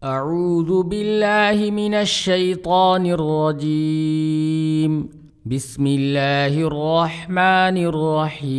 اعوذ باللہ من الشیطان الرجیم بسم اللہ الرحمن الرحیم۔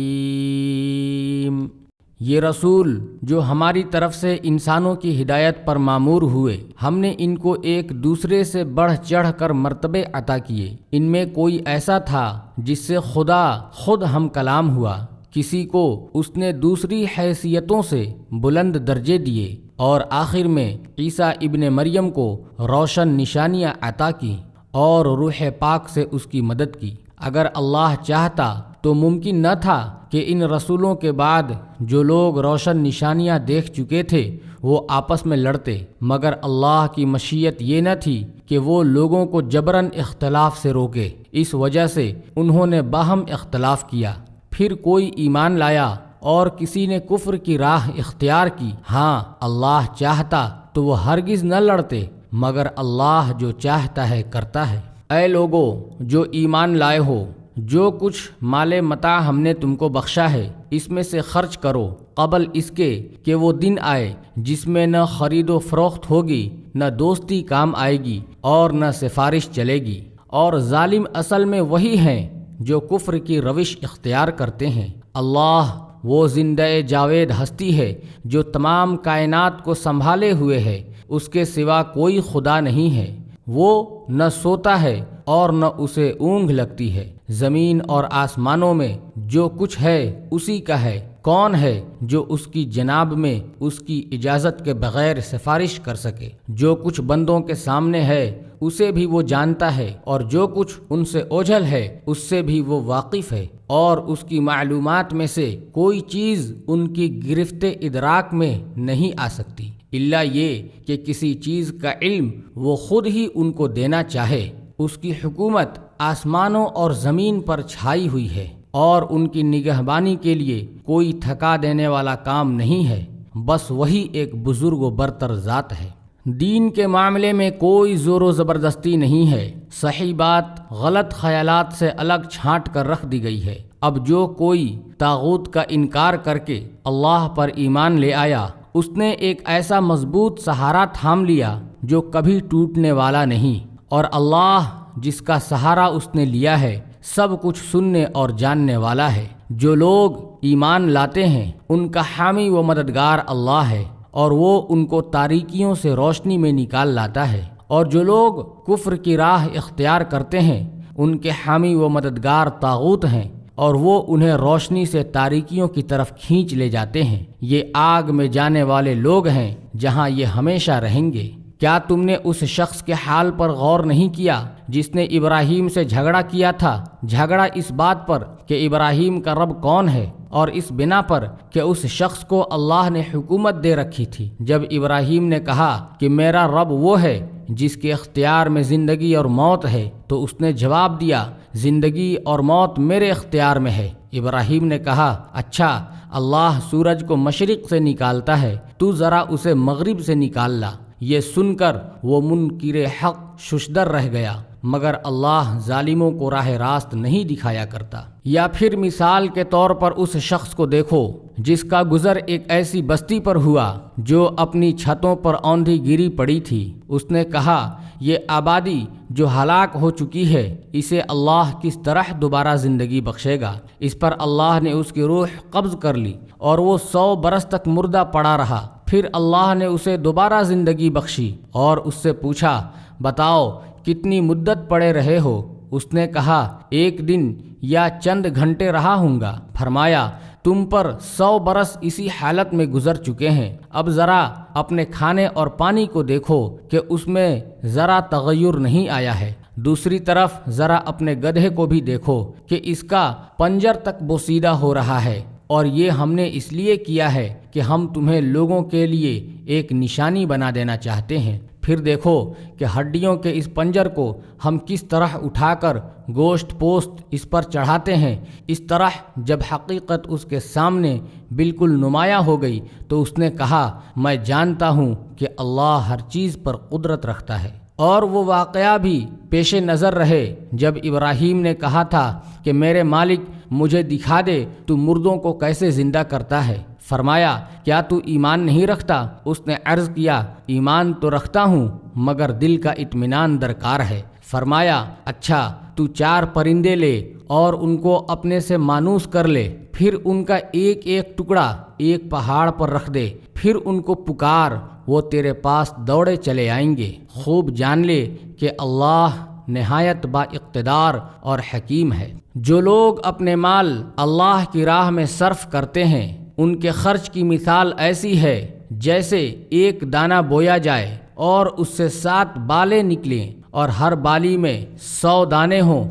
یہ رسول جو ہماری طرف سے انسانوں کی ہدایت پر مامور ہوئے، ہم نے ان کو ایک دوسرے سے بڑھ چڑھ کر مرتبے عطا کیے۔ ان میں کوئی ایسا تھا جس سے خدا خود ہم کلام ہوا، کسی کو اس نے دوسری حیثیتوں سے بلند درجے دیے، اور آخر میں عیسیٰ ابن مریم کو روشن نشانیاں عطا کی اور روح پاک سے اس کی مدد کی۔ اگر اللہ چاہتا تو ممکن نہ تھا کہ ان رسولوں کے بعد جو لوگ روشن نشانیاں دیکھ چکے تھے وہ آپس میں لڑتے، مگر اللہ کی مشیت یہ نہ تھی کہ وہ لوگوں کو جبراً اختلاف سے روکے، اس وجہ سے انہوں نے باہم اختلاف کیا۔ پھر کوئی ایمان لایا اور کسی نے کفر کی راہ اختیار کی۔ ہاں، اللہ چاہتا تو وہ ہرگز نہ لڑتے، مگر اللہ جو چاہتا ہے کرتا ہے۔ اے لوگو جو ایمان لائے ہو، جو کچھ مال متاع ہم نے تم کو بخشا ہے اس میں سے خرچ کرو، قبل اس کے کہ وہ دن آئے جس میں نہ خرید و فروخت ہوگی، نہ دوستی کام آئے گی اور نہ سفارش چلے گی۔ اور ظالم اصل میں وہی ہیں جو کفر کی روش اختیار کرتے ہیں۔ اللہ وہ زندہ جاوید ہستی ہے جو تمام کائنات کو سنبھالے ہوئے ہے، اس کے سوا کوئی خدا نہیں ہے۔ وہ نہ سوتا ہے اور نہ اسے اونگ لگتی ہے۔ زمین اور آسمانوں میں جو کچھ ہے اسی کا ہے۔ کون ہے جو اس کی جناب میں اس کی اجازت کے بغیر سفارش کر سکے؟ جو کچھ بندوں کے سامنے ہے اسے بھی وہ جانتا ہے، اور جو کچھ ان سے اوجھل ہے اس سے بھی وہ واقف ہے، اور اس کی معلومات میں سے کوئی چیز ان کی گرفت ادراک میں نہیں آ سکتی، الا یہ کہ کسی چیز کا علم وہ خود ہی ان کو دینا چاہے۔ اس کی حکومت آسمانوں اور زمین پر چھائی ہوئی ہے، اور ان کی نگہبانی کے لیے کوئی تھکا دینے والا کام نہیں ہے، بس وہی ایک بزرگ و برتر ذات ہے۔ دین کے معاملے میں کوئی زور و زبردستی نہیں ہے، صحیح بات غلط خیالات سے الگ چھانٹ کر رکھ دی گئی ہے۔ اب جو کوئی طاغوت کا انکار کر کے اللہ پر ایمان لے آیا، اس نے ایک ایسا مضبوط سہارا تھام لیا جو کبھی ٹوٹنے والا نہیں، اور اللہ جس کا سہارا اس نے لیا ہے سب کچھ سننے اور جاننے والا ہے۔ جو لوگ ایمان لاتے ہیں ان کا حامی و مددگار اللہ ہے، اور وہ ان کو تاریکیوں سے روشنی میں نکال لاتا ہے، اور جو لوگ کفر کی راہ اختیار کرتے ہیں ان کے حامی و مددگار طاغوت ہیں، اور وہ انہیں روشنی سے تاریکیوں کی طرف کھینچ لے جاتے ہیں۔ یہ آگ میں جانے والے لوگ ہیں جہاں یہ ہمیشہ رہیں گے۔ کیا تم نے اس شخص کے حال پر غور نہیں کیا جس نے ابراہیم سے جھگڑا کیا تھا؟ جھگڑا اس بات پر کہ ابراہیم کا رب کون ہے، اور اس بنا پر کہ اس شخص کو اللہ نے حکومت دے رکھی تھی۔ جب ابراہیم نے کہا کہ میرا رب وہ ہے جس کے اختیار میں زندگی اور موت ہے، تو اس نے جواب دیا زندگی اور موت میرے اختیار میں ہے۔ ابراہیم نے کہا اچھا، اللہ سورج کو مشرق سے نکالتا ہے، تو ذرا اسے مغرب سے نکال لا۔ یہ سن کر وہ منکر حق ششدر رہ گیا، مگر اللہ ظالموں کو راہ راست نہیں دکھایا کرتا۔ یا پھر مثال کے طور پر اس شخص کو دیکھو جس کا گزر ایک ایسی بستی پر ہوا جو اپنی چھتوں پر اوندھی گری پڑی تھی۔ اس نے کہا یہ آبادی جو ہلاک ہو چکی ہے اسے اللہ کس طرح دوبارہ زندگی بخشے گا؟ اس پر اللہ نے اس کی روح قبض کر لی اور وہ 100 برس تک مردہ پڑا رہا۔ پھر اللہ نے اسے دوبارہ زندگی بخشی اور اس سے پوچھا بتاؤ کتنی مدت پڑے رہے ہو؟ اس نے کہا 1 دن یا چند گھنٹے رہا ہوں گا۔ فرمایا تم پر 100 برس اسی حالت میں گزر چکے ہیں، اب ذرا اپنے کھانے اور پانی کو دیکھو کہ اس میں ذرا تغیر نہیں آیا ہے۔ دوسری طرف ذرا اپنے گدھے کو بھی دیکھو کہ اس کا پنجر تک بوسیدہ ہو رہا ہے، اور یہ ہم نے اس لیے کیا ہے کہ ہم تمہیں لوگوں کے لیے ایک نشانی بنا دینا چاہتے ہیں۔ پھر دیکھو کہ ہڈیوں کے اس پنجر کو ہم کس طرح اٹھا کر گوشت پوست اس پر چڑھاتے ہیں۔ اس طرح جب حقیقت اس کے سامنے بالکل نمایاں ہو گئی تو اس نے کہا میں جانتا ہوں کہ اللہ ہر چیز پر قدرت رکھتا ہے۔ اور وہ واقعہ بھی پیش نظر رہے جب ابراہیم نے کہا تھا کہ میرے مالک مجھے دکھا دے تو مردوں کو کیسے زندہ کرتا ہے۔ فرمایا کیا تو ایمان نہیں رکھتا؟ اس نے عرض کیا ایمان تو رکھتا ہوں مگر دل کا اطمینان درکار ہے۔ فرمایا اچھا تو 4 پرندے لے اور ان کو اپنے سے مانوس کر لے، پھر ان کا ایک ایک ٹکڑا ایک پہاڑ پر رکھ دے، پھر ان کو پکار، وہ تیرے پاس دوڑے چلے آئیں گے۔ خوب جان لے کہ اللہ نہایت با اقتدار اور حکیم ہے۔ جو لوگ اپنے مال اللہ کی راہ میں صرف کرتے ہیں ان کے خرچ کی مثال ایسی ہے جیسے ایک دانہ بویا جائے اور اس سے 7 بالیں نکلیں اور ہر بالی میں 100 دانے ہوں۔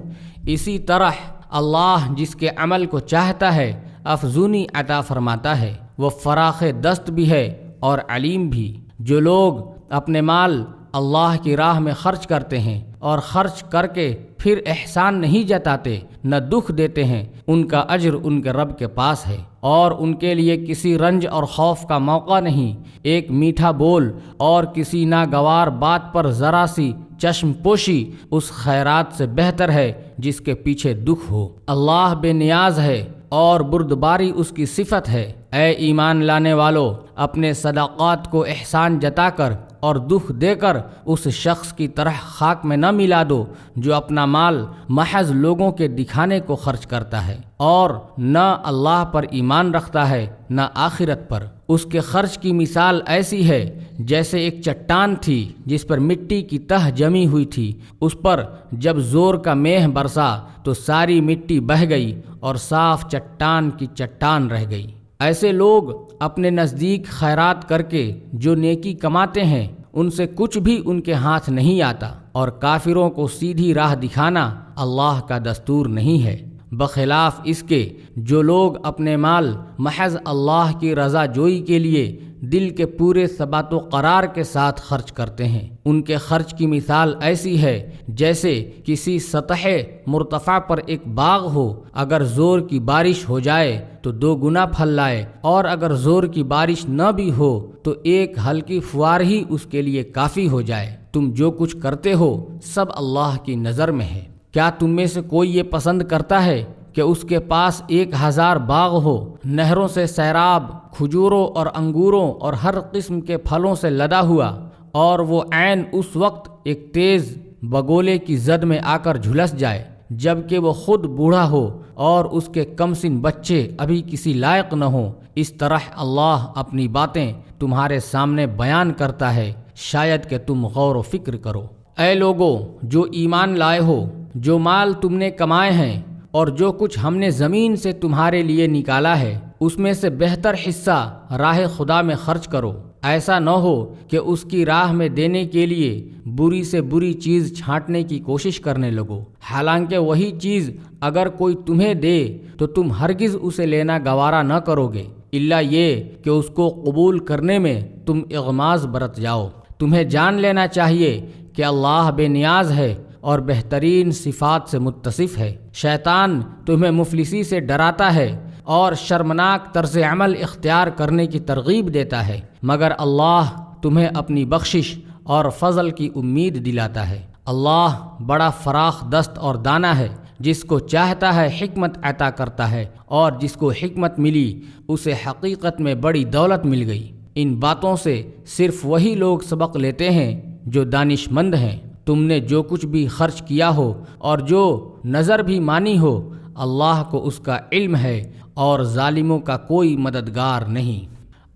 اسی طرح اللہ جس کے عمل کو چاہتا ہے افزونی عطا فرماتا ہے، وہ فراخ دست بھی ہے اور علیم بھی۔ جو لوگ اپنے مال اللہ کی راہ میں خرچ کرتے ہیں اور خرچ کر کے پھر احسان نہیں جتاتے نہ دکھ دیتے ہیں، ان کا اجر ان کے رب کے پاس ہے اور ان کے لیے کسی رنج اور خوف کا موقع نہیں۔ ایک میٹھا بول اور کسی ناگوار بات پر ذرا سی چشم پوشی اس خیرات سے بہتر ہے جس کے پیچھے دکھ ہو۔ اللہ بے نیاز ہے اور بردباری اس کی صفت ہے۔ اے ایمان لانے والو، اپنے صدقات کو احسان جتا کر اور دکھ دے کر اس شخص کی طرح خاک میں نہ ملا دو جو اپنا مال محض لوگوں کے دکھانے کو خرچ کرتا ہے اور نہ اللہ پر ایمان رکھتا ہے نہ آخرت پر۔ اس کے خرچ کی مثال ایسی ہے جیسے ایک چٹان تھی جس پر مٹی کی تہ جمی ہوئی تھی، اس پر جب زور کا میہ برسا تو ساری مٹی بہہ گئی اور صاف چٹان کی چٹان رہ گئی۔ ایسے لوگ اپنے نزدیک خیرات کر کے جو نیکی کماتے ہیں ان سے کچھ بھی ان کے ہاتھ نہیں آتا، اور کافروں کو سیدھی راہ دکھانا اللہ کا دستور نہیں ہے، بخلاف اس کے جو لوگ اپنے مال محض اللہ کی رضا جوئی کے لیے دل کے پورے ثبات و قرار کے ساتھ خرچ کرتے ہیں۔ ان کے خرچ کی مثال ایسی ہے جیسے کسی سطح مرتفع پر ایک باغ ہو، اگر زور کی بارش ہو جائے تو 2 گنا پھل لائے، اور اگر زور کی بارش نہ بھی ہو تو ایک ہلکی فوار ہی اس کے لیے کافی ہو جائے۔ تم جو کچھ کرتے ہو سب اللہ کی نظر میں ہے۔ کیا تم میں سے کوئی یہ پسند کرتا ہے کہ اس کے پاس 1000 باغ ہو، نہروں سے سیراب، کھجوروں اور انگوروں اور ہر قسم کے پھلوں سے لدا ہوا، اور وہ عین اس وقت ایک تیز بگولے کی زد میں آ کر جھلس جائے جبکہ وہ خود بوڑھا ہو اور اس کے کم سن بچے ابھی کسی لائق نہ ہوں؟ اس طرح اللہ اپنی باتیں تمہارے سامنے بیان کرتا ہے، شاید کہ تم غور و فکر کرو۔ اے لوگو جو ایمان لائے ہو، جو مال تم نے کمائے ہیں اور جو کچھ ہم نے زمین سے تمہارے لیے نکالا ہے اس میں سے بہتر حصہ راہ خدا میں خرچ کرو۔ ایسا نہ ہو کہ اس کی راہ میں دینے کے لیے بری سے بری چیز چھانٹنے کی کوشش کرنے لگو، حالانکہ وہی چیز اگر کوئی تمہیں دے تو تم ہرگز اسے لینا گوارا نہ کرو گے، الا یہ کہ اس کو قبول کرنے میں تم اغماض برت جاؤ۔ تمہیں جان لینا چاہیے کہ اللہ بے نیاز ہے اور بہترین صفات سے متصف ہے۔ شیطان تمہیں مفلسی سے ڈراتا ہے اور شرمناک طرز عمل اختیار کرنے کی ترغیب دیتا ہے، مگر اللہ تمہیں اپنی بخشش اور فضل کی امید دلاتا ہے۔ اللہ بڑا فراخ دست اور دانا ہے، جس کو چاہتا ہے حکمت عطا کرتا ہے، اور جس کو حکمت ملی اسے حقیقت میں بڑی دولت مل گئی۔ ان باتوں سے صرف وہی لوگ سبق لیتے ہیں جو دانش مند ہیں۔ تم نے جو کچھ بھی خرچ کیا ہو اور جو نظر بھی مانی ہو، اللہ کو اس کا علم ہے اور ظالموں کا کوئی مددگار نہیں۔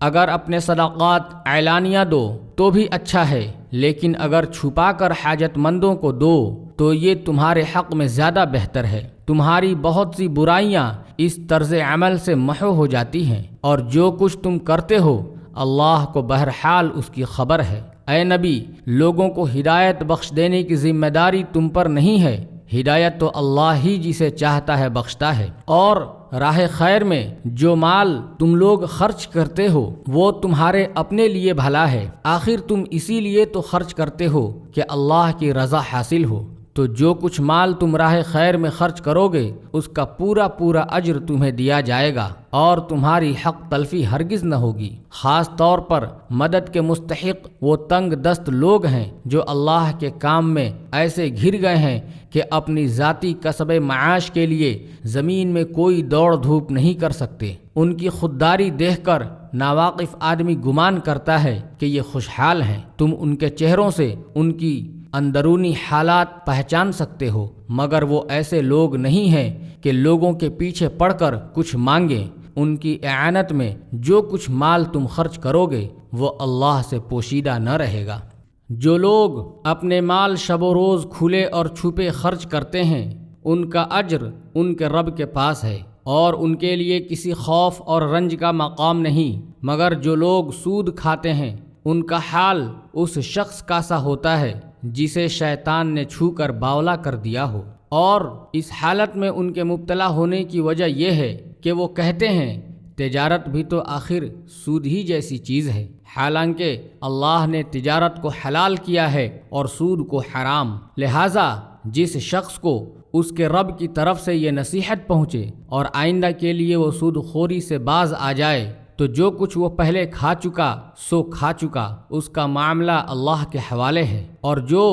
اگر اپنے صدقات اعلانیہ دو تو بھی اچھا ہے، لیکن اگر چھپا کر حاجت مندوں کو دو تو یہ تمہارے حق میں زیادہ بہتر ہے۔ تمہاری بہت سی برائیاں اس طرز عمل سے محو ہو جاتی ہیں، اور جو کچھ تم کرتے ہو اللہ کو بہرحال اس کی خبر ہے۔ اے نبی، لوگوں کو ہدایت بخش دینے کی ذمہ داری تم پر نہیں ہے، ہدایت تو اللہ ہی جسے چاہتا ہے بخشتا ہے۔ اور راہ خیر میں جو مال تم لوگ خرچ کرتے ہو وہ تمہارے اپنے لیے بھلا ہے، آخر تم اسی لیے تو خرچ کرتے ہو کہ اللہ کی رضا حاصل ہو۔ تو جو کچھ مال تم راہ خیر میں خرچ کرو گے اس کا پورا پورا اجر تمہیں دیا جائے گا، اور تمہاری حق تلفی ہرگز نہ ہوگی۔ خاص طور پر مدد کے مستحق وہ تنگ دست لوگ ہیں جو اللہ کے کام میں ایسے گھر گئے ہیں کہ اپنی ذاتی کسب معاش کے لیے زمین میں کوئی دوڑ دھوپ نہیں کر سکتے۔ ان کی خودداری دیکھ کر ناواقف آدمی گمان کرتا ہے کہ یہ خوشحال ہیں، تم ان کے چہروں سے ان کی اندرونی حالات پہچان سکتے ہو، مگر وہ ایسے لوگ نہیں ہیں کہ لوگوں کے پیچھے پڑ کر کچھ مانگیں۔ ان کی اعانت میں جو کچھ مال تم خرچ کرو گے وہ اللہ سے پوشیدہ نہ رہے گا۔ جو لوگ اپنے مال شب و روز کھلے اور چھپے خرچ کرتے ہیں ان کا اجر ان کے رب کے پاس ہے، اور ان کے لیے کسی خوف اور رنج کا مقام نہیں، مگر جو لوگ سود کھاتے ہیں ان کا حال اس شخص کا سا ہوتا ہے جسے شیطان نے چھو کر باولا کر دیا ہو، اور اس حالت میں ان کے مبتلا ہونے کی وجہ یہ ہے کہ وہ کہتے ہیں تجارت بھی تو آخر سود ہی جیسی چیز ہے، حالانکہ اللہ نے تجارت کو حلال کیا ہے اور سود کو حرام۔ لہٰذا جس شخص کو اس کے رب کی طرف سے یہ نصیحت پہنچے اور آئندہ کے لیے وہ سود خوری سے باز آ جائے تو جو کچھ وہ پہلے کھا چکا سو کھا چکا، اس کا معاملہ اللہ کے حوالے ہے، اور جو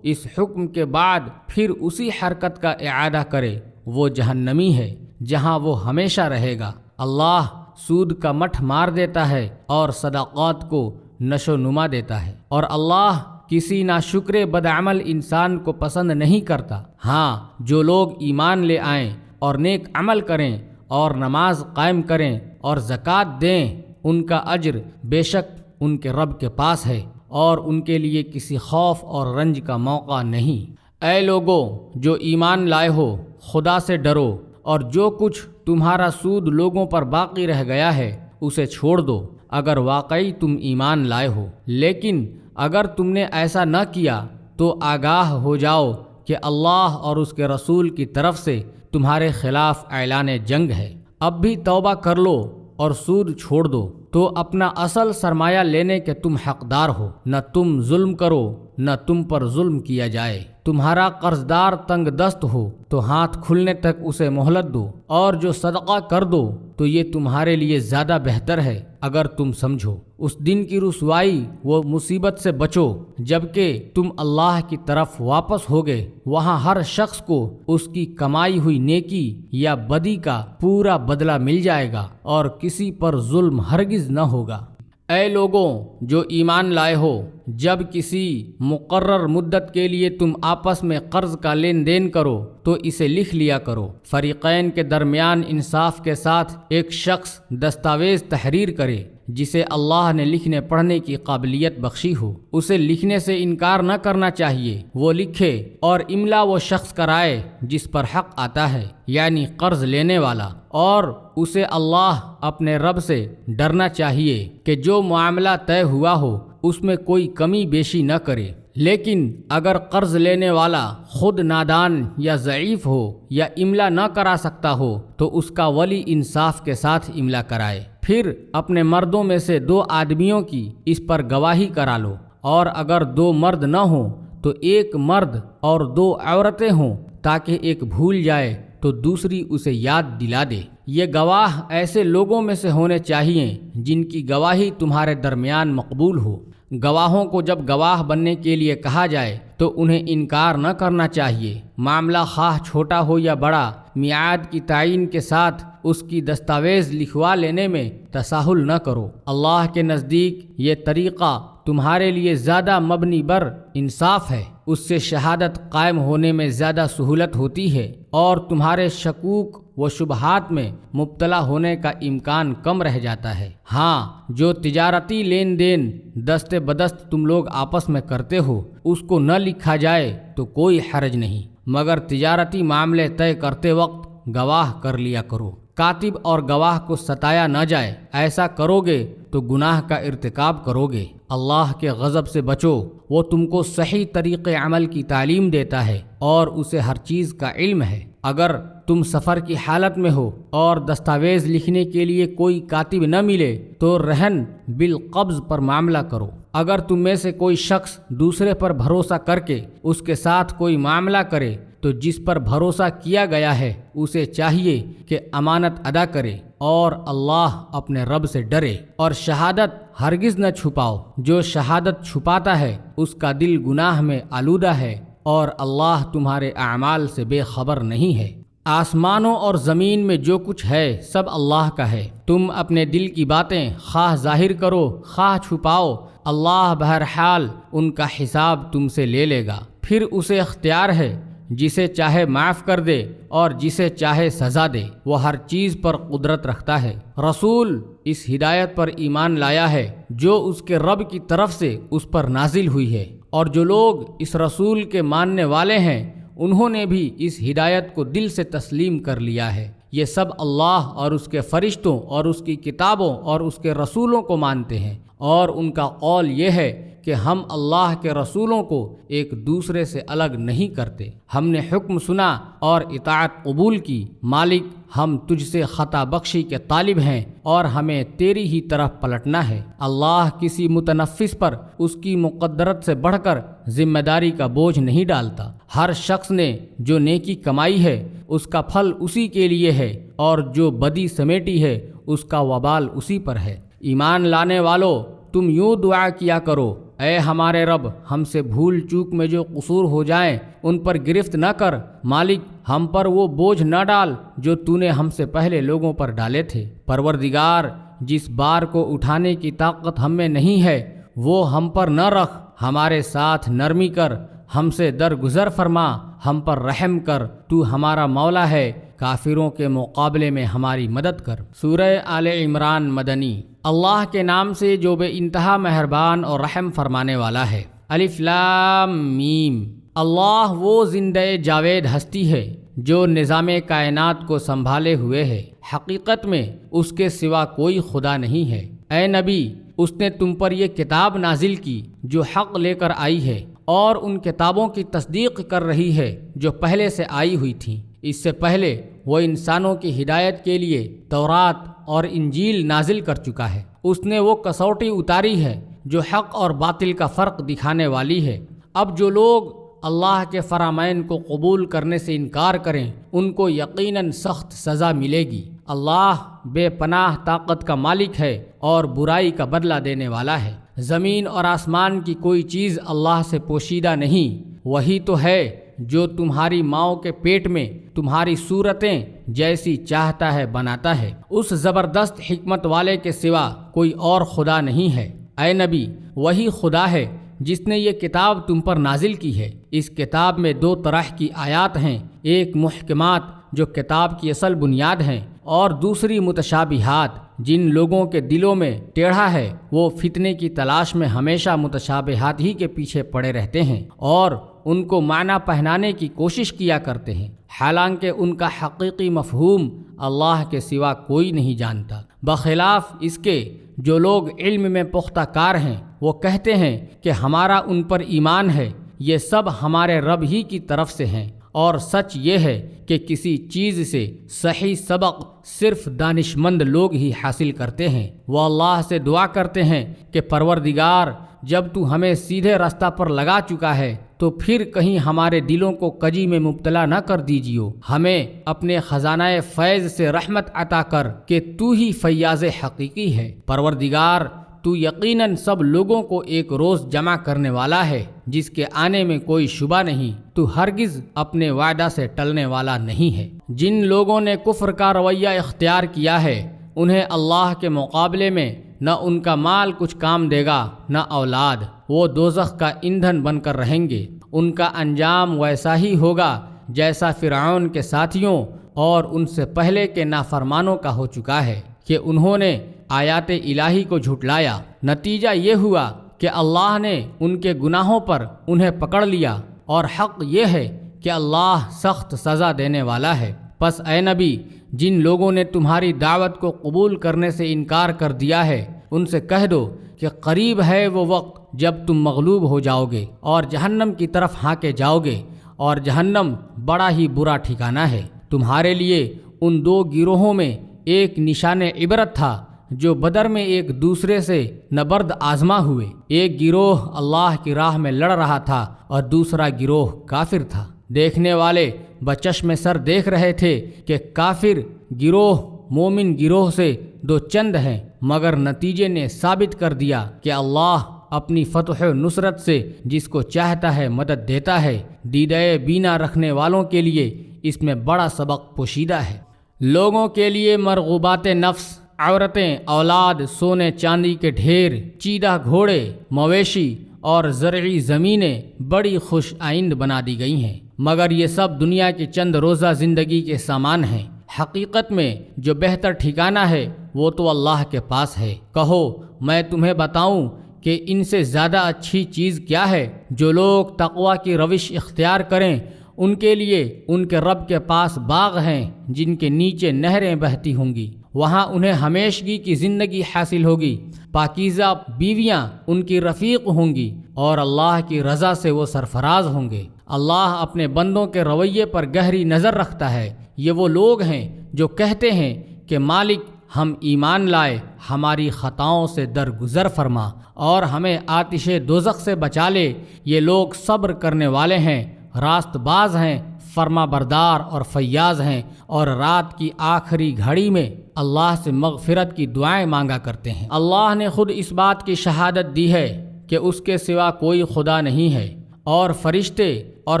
اس حکم کے بعد پھر اسی حرکت کا اعادہ کرے وہ جہنمی ہے جہاں وہ ہمیشہ رہے گا۔ اللہ سود کا مٹھ مار دیتا ہے اور صدقات کو نشو نما دیتا ہے، اور اللہ کسی ناشکر بدعمل انسان کو پسند نہیں کرتا۔ ہاں، جو لوگ ایمان لے آئیں اور نیک عمل کریں اور نماز قائم کریں اور زکوٰۃ دیں، ان کا اجر بے شک ان کے رب کے پاس ہے، اور ان کے لیے کسی خوف اور رنج کا موقع نہیں۔ اے لوگو جو ایمان لائے ہو، خدا سے ڈرو، اور جو کچھ تمہارا سود لوگوں پر باقی رہ گیا ہے اسے چھوڑ دو اگر واقعی تم ایمان لائے ہو، لیکن اگر تم نے ایسا نہ کیا تو آگاہ ہو جاؤ کہ اللہ اور اس کے رسول کی طرف سے تمہارے خلاف اعلان جنگ ہے۔ اب بھی توبہ کر لو اور سود چھوڑ دو تو اپنا اصل سرمایہ لینے کے تم حقدار ہو، نہ تم ظلم کرو نہ تم پر ظلم کیا جائے۔ تمہارا قرضدار تنگ دست ہو تو ہاتھ کھلنے تک اسے مہلت دو، اور جو صدقہ کر دو تو یہ تمہارے لیے زیادہ بہتر ہے اگر تم سمجھو۔ اس دن کی رسوائی وہ مصیبت سے بچو جبکہ تم اللہ کی طرف واپس ہوگے، وہاں ہر شخص کو اس کی کمائی ہوئی نیکی یا بدی کا پورا بدلہ مل جائے گا اور کسی پر ظلم ہرگز نہ ہوگا۔ اے لوگوں جو ایمان لائے ہو، جب کسی مقرر مدت کے لیے تم آپس میں قرض کا لین دین کرو تو اسے لکھ لیا کرو۔ فریقین کے درمیان انصاف کے ساتھ ایک شخص دستاویز تحریر کرے جسے اللہ نے لکھنے پڑھنے کی قابلیت بخشی ہو، اسے لکھنے سے انکار نہ کرنا چاہیے، وہ لکھے اور املا وہ شخص کرائے جس پر حق آتا ہے، یعنی قرض لینے والا، اور اسے اللہ اپنے رب سے ڈرنا چاہیے کہ جو معاملہ طے ہوا ہو اس میں کوئی کمی بیشی نہ کرے۔ لیکن اگر قرض لینے والا خود نادان یا ضعیف ہو یا املا نہ کرا سکتا ہو تو اس کا ولی انصاف کے ساتھ املا کرائے، پھر اپنے مردوں میں سے 2 آدمیوں کی اس پر گواہی کرا لو، اور اگر 2 مرد نہ ہوں تو 1 مرد اور 2 عورتیں ہوں تاکہ ایک بھول جائے تو دوسری اسے یاد دلا دے۔ یہ گواہ ایسے لوگوں میں سے ہونے چاہیے جن کی گواہی تمہارے درمیان مقبول ہو۔ گواہوں کو جب گواہ بننے کے لیے کہا جائے تو انہیں انکار نہ کرنا چاہیے، معاملہ خواہ چھوٹا ہو یا بڑا، میعاد کی تعین کے ساتھ اس کی دستاویز لکھوا لینے میں تساہل نہ کرو۔ اللہ کے نزدیک یہ طریقہ تمہارے لیے زیادہ مبنی بر انصاف ہے، اس سے شہادت قائم ہونے میں زیادہ سہولت ہوتی ہے اور تمہارے شکوک و شبہات میں مبتلا ہونے کا امکان کم رہ جاتا ہے۔ ہاں، جو تجارتی لین دین دست بدست تم لوگ آپس میں کرتے ہو اس کو نہ لکھا جائے تو کوئی حرج نہیں، مگر تجارتی معاملے طے کرتے وقت گواہ کر لیا کرو۔ کاتب اور گواہ کو ستایا نہ جائے، ایسا کرو گے تو گناہ کا ارتکاب کرو گے۔ اللہ کے غضب سے بچو، وہ تم کو صحیح طریقے عمل کی تعلیم دیتا ہے اور اسے ہر چیز کا علم ہے۔ اگر تم سفر کی حالت میں ہو اور دستاویز لکھنے کے لیے کوئی کاتب نہ ملے تو رہن بالقبض پر معاملہ کرو۔ اگر تم میں سے کوئی شخص دوسرے پر بھروسہ کر کے اس کے ساتھ کوئی معاملہ کرے تو جس پر بھروسہ کیا گیا ہے اسے چاہیے کہ امانت ادا کرے اور اللہ اپنے رب سے ڈرے، اور شہادت ہرگز نہ چھپاؤ۔ جو شہادت چھپاتا ہے اس کا دل گناہ میں آلودہ ہے اور اللہ تمہارے اعمال سے بے خبر نہیں ہے۔ آسمانوں اور زمین میں جو کچھ ہے سب اللہ کا ہے۔ تم اپنے دل کی باتیں خواہ ظاہر کرو خواہ چھپاؤ، اللہ بہرحال ان کا حساب تم سے لے لے گا۔ پھر اسے اختیار ہے جسے چاہے معاف کر دے اور جسے چاہے سزا دے، وہ ہر چیز پر قدرت رکھتا ہے۔ رسول اس ہدایت پر ایمان لایا ہے جو اس کے رب کی طرف سے اس پر نازل ہوئی ہے، اور جو لوگ اس رسول کے ماننے والے ہیں انہوں نے بھی اس ہدایت کو دل سے تسلیم کر لیا ہے۔ یہ سب اللہ اور اس کے فرشتوں اور اس کی کتابوں اور اس کے رسولوں کو مانتے ہیں، اور ان کا قول یہ ہے کہ ہم اللہ کے رسولوں کو ایک دوسرے سے الگ نہیں کرتے۔ ہم نے حکم سنا اور اطاعت قبول کی، مالک ہم تجھ سے خطا بخشی کے طالب ہیں اور ہمیں تیری ہی طرف پلٹنا ہے۔ اللہ کسی متنفس پر اس کی مقدرت سے بڑھ کر ذمہ داری کا بوجھ نہیں ڈالتا۔ ہر شخص نے جو نیکی کمائی ہے اس کا پھل اسی کے لیے ہے، اور جو بدی سمیٹی ہے اس کا وبال اسی پر ہے۔ ایمان لانے والو، تم یوں دعا کیا کرو، اے ہمارے رب، ہم سے بھول چوک میں جو قصور ہو جائیں ان پر گرفت نہ کر۔ مالک ہم پر وہ بوجھ نہ ڈال جو تو نے ہم سے پہلے لوگوں پر ڈالے تھے۔ پروردگار، جس بار کو اٹھانے کی طاقت ہم میں نہیں ہے وہ ہم پر نہ رکھ، ہمارے ساتھ نرمی کر، ہم سے درگزر فرما، ہم پر رحم کر، تو ہمارا مولا ہے، کافروں کے مقابلے میں ہماری مدد کر۔ سورہ آل عمران مدنی۔ اللہ کے نام سے جو بے انتہا مہربان اور رحم فرمانے والا ہے۔ الف لام میم۔ اللہ وہ زندہ جاوید ہستی ہے جو نظام کائنات کو سنبھالے ہوئے ہے، حقیقت میں اس کے سوا کوئی خدا نہیں ہے۔ اے نبی، اس نے تم پر یہ کتاب نازل کی جو حق لے کر آئی ہے اور ان کتابوں کی تصدیق کر رہی ہے جو پہلے سے آئی ہوئی تھیں۔ اس سے پہلے وہ انسانوں کی ہدایت کے لیے تورات اور انجیل نازل کر چکا ہے۔ اس نے وہ کسوٹی اتاری ہے جو حق اور باطل کا فرق دکھانے والی ہے۔ اب جو لوگ اللہ کے فرامین کو قبول کرنے سے انکار کریں ان کو یقیناً سخت سزا ملے گی۔ اللہ بے پناہ طاقت کا مالک ہے اور برائی کا بدلہ دینے والا ہے۔ زمین اور آسمان کی کوئی چیز اللہ سے پوشیدہ نہیں، وہی تو ہے جو تمہاری ماؤں کے پیٹ میں تمہاری صورتیں جیسی چاہتا ہے بناتا ہے۔ اس زبردست حکمت والے کے سوا کوئی اور خدا نہیں ہے۔ اے نبی، وہی خدا ہے جس نے یہ کتاب تم پر نازل کی ہے۔ اس کتاب میں دو طرح کی آیات ہیں، ایک محکمات جو کتاب کی اصل بنیاد ہیں، اور دوسری متشابہات۔ جن لوگوں کے دلوں میں ٹیڑھا ہے وہ فتنے کی تلاش میں ہمیشہ متشابہات ہی کے پیچھے پڑے رہتے ہیں اور ان کو معنی پہنانے کی کوشش کیا کرتے ہیں، حالانکہ ان کا حقیقی مفہوم اللہ کے سوا کوئی نہیں جانتا۔ بخلاف اس کے جو لوگ علم میں پختہ کار ہیں وہ کہتے ہیں کہ ہمارا ان پر ایمان ہے، یہ سب ہمارے رب ہی کی طرف سے ہیں، اور سچ یہ ہے کہ کسی چیز سے صحیح سبق صرف دانش مند لوگ ہی حاصل کرتے ہیں۔ وہ اللہ سے دعا کرتے ہیں کہ پروردگار، جب تو ہمیں سیدھے راستہ پر لگا چکا ہے تو پھر کہیں ہمارے دلوں کو کجی میں مبتلا نہ کر دیجیو، ہمیں اپنے خزانہ فیض سے رحمت عطا کر کہ تو ہی فیاض حقیقی ہے۔ پروردگار، تو یقیناً سب لوگوں کو ایک روز جمع کرنے والا ہے جس کے آنے میں کوئی شبہ نہیں، تو ہرگز اپنے وعدہ سے ٹلنے والا نہیں ہے۔ جن لوگوں نے کفر کا رویہ اختیار کیا ہے انہیں اللہ کے مقابلے میں نہ ان کا مال کچھ کام دے گا نہ اولاد، وہ دوزخ کا ایندھن بن کر رہیں گے۔ ان کا انجام ویسا ہی ہوگا جیسا فرعون کے ساتھیوں اور ان سے پہلے کے نافرمانوں کا ہو چکا ہے کہ انہوں نے آیات الہی کو جھٹلایا۔ نتیجہ یہ ہوا کہ اللہ نے ان کے گناہوں پر انہیں پکڑ لیا، اور حق یہ ہے کہ اللہ سخت سزا دینے والا ہے۔ پس اے نبی، جن لوگوں نے تمہاری دعوت کو قبول کرنے سے انکار کر دیا ہے ان سے کہہ دو کہ قریب ہے وہ وقت جب تم مغلوب ہو جاؤ گے اور جہنم کی طرف ہانکے جاؤ گے، اور جہنم بڑا ہی برا ٹھکانہ ہے۔ تمہارے لیے ان دو گروہوں میں ایک نشان عبرت تھا جو بدر میں ایک دوسرے سے نبرد آزما ہوئے۔ ایک گروہ اللہ کی راہ میں لڑ رہا تھا اور دوسرا گروہ کافر تھا۔ دیکھنے والے بچشم سر دیکھ رہے تھے کہ کافر گروہ مومن گروہ سے دو چند ہیں، مگر نتیجے نے ثابت کر دیا کہ اللہ اپنی فتح و نصرت سے جس کو چاہتا ہے مدد دیتا ہے۔ دیدہ بینا رکھنے والوں کے لیے اس میں بڑا سبق پوشیدہ ہے۔ لوگوں کے لیے مرغوبات نفس، عورتیں، اولاد، سونے چاندی کے ڈھیر، چیدہ گھوڑے، مویشی اور زرعی زمینیں بڑی خوش آئند بنا دی گئی ہیں، مگر یہ سب دنیا کی چند روزہ زندگی کے سامان ہیں۔ حقیقت میں جو بہتر ٹھکانہ ہے وہ تو اللہ کے پاس ہے۔ کہو میں تمہیں بتاؤں کہ ان سے زیادہ اچھی چیز کیا ہے؟ جو لوگ تقویٰ کی روش اختیار کریں ان کے لیے ان کے رب کے پاس باغ ہیں جن کے نیچے نہریں بہتی ہوں گی، وہاں انہیں ہمیشگی کی زندگی حاصل ہوگی، پاکیزہ بیویاں ان کی رفیق ہوں گی اور اللہ کی رضا سے وہ سرفراز ہوں گے۔ اللہ اپنے بندوں کے رویے پر گہری نظر رکھتا ہے۔ یہ وہ لوگ ہیں جو کہتے ہیں کہ مالک ہم ایمان لائے، ہماری خطاؤں سے درگزر فرما اور ہمیں آتش دوزخ سے بچا لے۔ یہ لوگ صبر کرنے والے ہیں، راست باز ہیں، فرما بردار اور فیاض ہیں، اور رات کی آخری گھڑی میں اللہ سے مغفرت کی دعائیں مانگا کرتے ہیں۔ اللہ نے خود اس بات کی شہادت دی ہے کہ اس کے سوا کوئی خدا نہیں ہے، اور فرشتے اور